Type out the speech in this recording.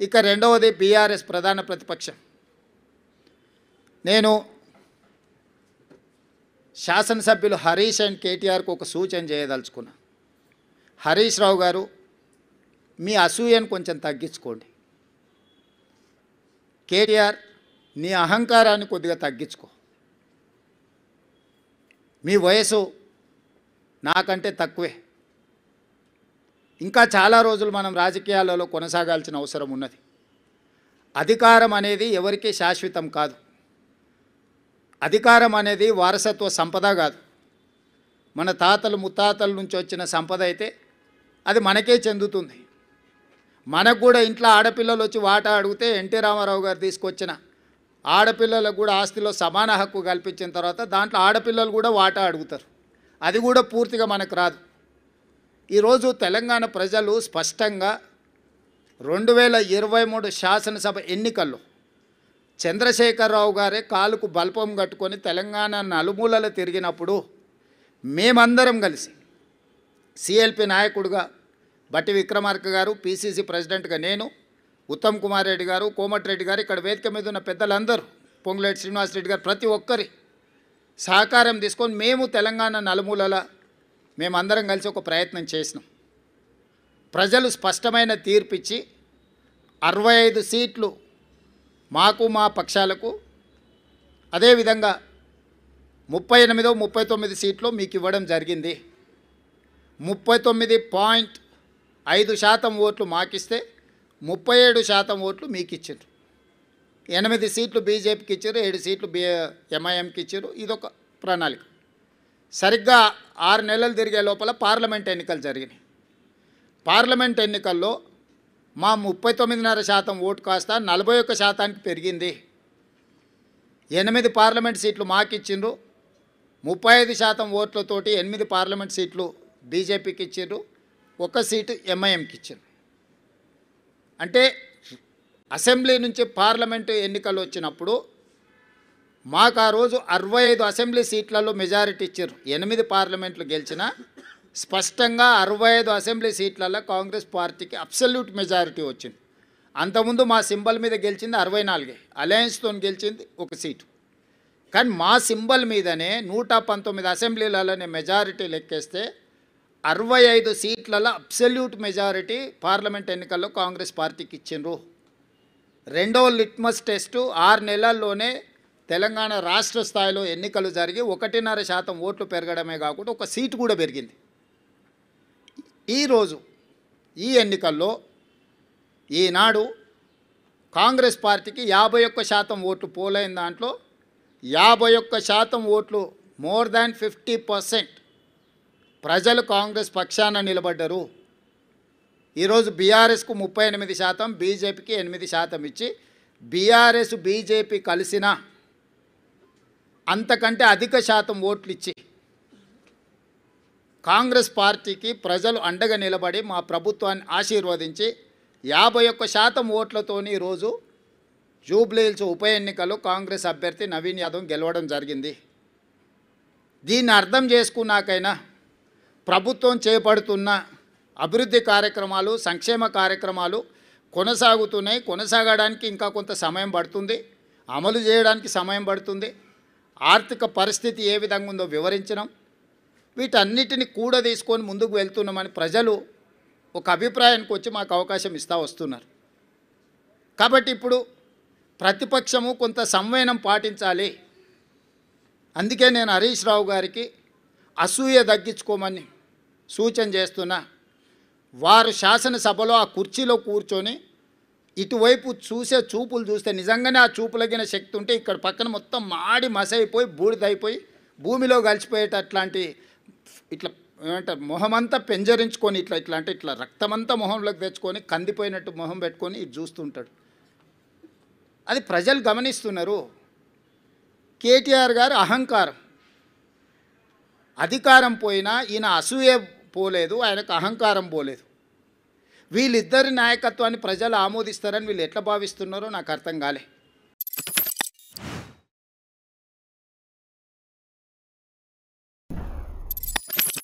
ఇక రెండవది బీఆర్ఎస్ ప్రధాన ప్రతిపక్షం. నేను శాసనసభ్యులు హరీష్ అండ్ కేటీఆర్కు ఒక సూచన చేయదలుచుకున్నా. హరీష్ రావు గారు, మీ అసూయను కొంచెం తగ్గించుకోండి. కేటీఆర్, నీ అహంకారాన్ని కొద్దిగా తగ్గించుకో. మీ వయసు నాకంటే తక్కువే. ఇంకా చాలా రోజులు మనం రాజకీయాలలో కొనసాగాల్సిన అవసరం ఉన్నది. అధికారం అనేది ఎవరికీ శాశ్వతం కాదు. అధికారం అనేది వారసత్వ సంపద కాదు. మన తాతలు ముత్తాతల నుంచి వచ్చిన సంపద అయితే అది మనకే చెందుతుంది. మనకు కూడా ఇంట్లో ఆడపిల్లలు వచ్చి వాటా అడిగితే ఎన్టీ రామారావు గారు తీసుకొచ్చిన ఆడపిల్లలకు కూడా ఆస్తిలో సమాన హక్కు కల్పించిన తర్వాత దాంట్లో ఆడపిల్లలు కూడా వాటా అడుగుతారు. అది కూడా పూర్తిగా మనకు రాదు. ఈరోజు తెలంగాణ ప్రజలు స్పష్టంగా 2023 శాసనసభ ఎన్నికల్లో చంద్రశేఖరరావు గారే కాలుకు బల్పం కట్టుకొని తెలంగాణ నలుమూలలు తిరిగినప్పుడు మేమందరం కలిసి సిఎల్పి నాయకుడిగా బట్టి విక్రమార్క గారు, పిసిసి ప్రెసిడెంట్గా నేను, ఉత్తమ్ కుమార్ రెడ్డి గారు, కోమటిరెడ్డి గారు, ఇక్కడ వేదిక మీద ఉన్న పెద్దలందరూ, పొంగులేటి శ్రీనివాసరెడ్డి గారు, ప్రతి ఒక్కరి సహకారం తీసుకొని మేము తెలంగాణ నలుమూలల మేమందరం కలిసి ఒక ప్రయత్నం చేసినాం. ప్రజలు స్పష్టమైన తీర్పిచ్చి 65 సీట్లు మాకు మా పక్షాలకు, అదేవిధంగా 39 సీట్లు మీకు ఇవ్వడం జరిగింది. 39.5% ఓట్లు మాకిస్తే 37% ఓట్లు మీకు ఇచ్చారు. 8 సీట్లు బీజేపీకి ఇచ్చారు, 7 సీట్లు ఎంఐఎంకి ఇచ్చారు. ఇదొక ప్రణాళిక. సరిగ్గా 6 నెలలు తిరిగే లోపల పార్లమెంట్ ఎన్నికలు జరిగినాయి. పార్లమెంట్ ఎన్నికల్లో మా 39.5% ఓటు కాస్త 41%కి పెరిగింది. 8 పార్లమెంట్ సీట్లు మాకు ఇచ్చిండ్రు. 35% ఓట్లతోటి 8 పార్లమెంట్ సీట్లు బీజేపీకి ఇచ్చిండ్రు, 1 సీటు ఎంఐఎంకి ఇచ్చిండ్రు. అంటే అసెంబ్లీ నుంచి పార్లమెంటు ఎన్నికలు వచ్చినప్పుడు మాకు ఆ రోజు 65 అసెంబ్లీ సీట్లలో మెజారిటీ ఇచ్చారు. 8 పార్లమెంట్లు గెలిచిన స్పష్టంగా 65 అసెంబ్లీ సీట్లలో కాంగ్రెస్ పార్టీకి అబ్సల్యూట్ మెజారిటీ వచ్చింది. అంతకుముందు మా సింబల్ మీద గెలిచింది 64, అలయన్స్తో గెలిచింది 1 సీటు. కానీ మా సింబల్ మీదనే 119 అసెంబ్లీలలోనే మెజారిటీ లెక్కేస్తే 65 సీట్లలో అబ్సల్యూట్ మెజారిటీ పార్లమెంట్ ఎన్నికల్లో కాంగ్రెస్ పార్టీకి ఇచ్చిండ్రు. రెండవ లిట్మస్ టెస్టు 6 నెలల్లోనే తెలంగాణ రాష్ట్ర స్థాయిలో ఎన్నికలు జరిగి 1.5% ఓట్లు పెరగడమే కాకుండా 1 సీటు కూడా పెరిగింది. ఈరోజు ఈ ఎన్నికల్లో ఈనాడు కాంగ్రెస్ పార్టీకి 51% ఓట్లు పోలైన దాంట్లో 51% ఓట్లు, మోర్ దాన్ 50% ప్రజలు కాంగ్రెస్ పక్షాన నిలబడ్డారు. ఈరోజు బీఆర్ఎస్కు 38%, బీజేపీకి 8% ఇచ్చి బీఆర్ఎస్ బీజేపీ కలిసిన అంతకంటే అధిక శాతం ఓట్లు ఇచ్చి కాంగ్రెస్ పార్టీకి ప్రజలు అండగా నిలబడి మా ప్రభుత్వాన్ని ఆశీర్వదించి 51% ఓట్లతోని ఈరోజు జూబ్లీహిల్స్ ఉప ఎన్నికల్లో కాంగ్రెస్ అభ్యర్థి నవీన్ యాదవ్ గెలవడం జరిగింది. దీన్ని అర్థం చేసుకున్నాకైనా ప్రభుత్వం చేపడుతున్న అభివృద్ధి కార్యక్రమాలు, సంక్షేమ కార్యక్రమాలు కొనసాగుతున్నాయి. కొనసాగడానికి ఇంకా కొంత సమయం పడుతుంది, అమలు చేయడానికి సమయం పడుతుంది. ఆర్థిక పరిస్థితి ఏ విధంగా ఉందో వివరించడం, వీటన్నిటిని కూడా తీసుకొని ముందుకు వెళ్తున్నామని ప్రజలు ఒక అభిప్రాయానికి వచ్చి మాకు అవకాశం ఇస్తూ వస్తున్నారు. కాబట్టి ఇప్పుడు ప్రతిపక్షము కొంత సంవయనం పాటించాలి. అందుకే నేను హరీష్ రావు గారికి అసూయ తగ్గించుకోమని సూచన చేస్తున్నా. వారు శాసనసభలో ఆ కుర్చీలో కూర్చొని ఇటువైపు చూసే చూపులు చూస్తే నిజంగానే ఆ చూపులగిన శక్తి ఉంటే ఇక్కడ పక్కన మొత్తం మాడి మసైపోయి బూడిదైపోయి భూమిలో కలిసిపోయేటట్లాంటి ఇట్లా ఏమంటారు మొహమంతా పెంజరించుకొని ఇట్లా రక్తమంతా మొహంలోకి తెచ్చుకొని కందిపోయినట్టు మొహం పెట్టుకొని ఇటు చూస్తుంటాడు. అది ప్రజలు గమనిస్తున్నారు. కేటీఆర్ గారు అహంకారం, అధికారం పోయినా ఈయన అసూయ పోలేదు, ఆయనకు అహంకారం పోలేదు. వీళ్ళిద్దరి నాయకత్వాన్ని ప్రజలు ఆమోదిస్తారని వీళ్ళు ఎట్లా భావిస్తున్నారో నాకు అర్థం కాలే.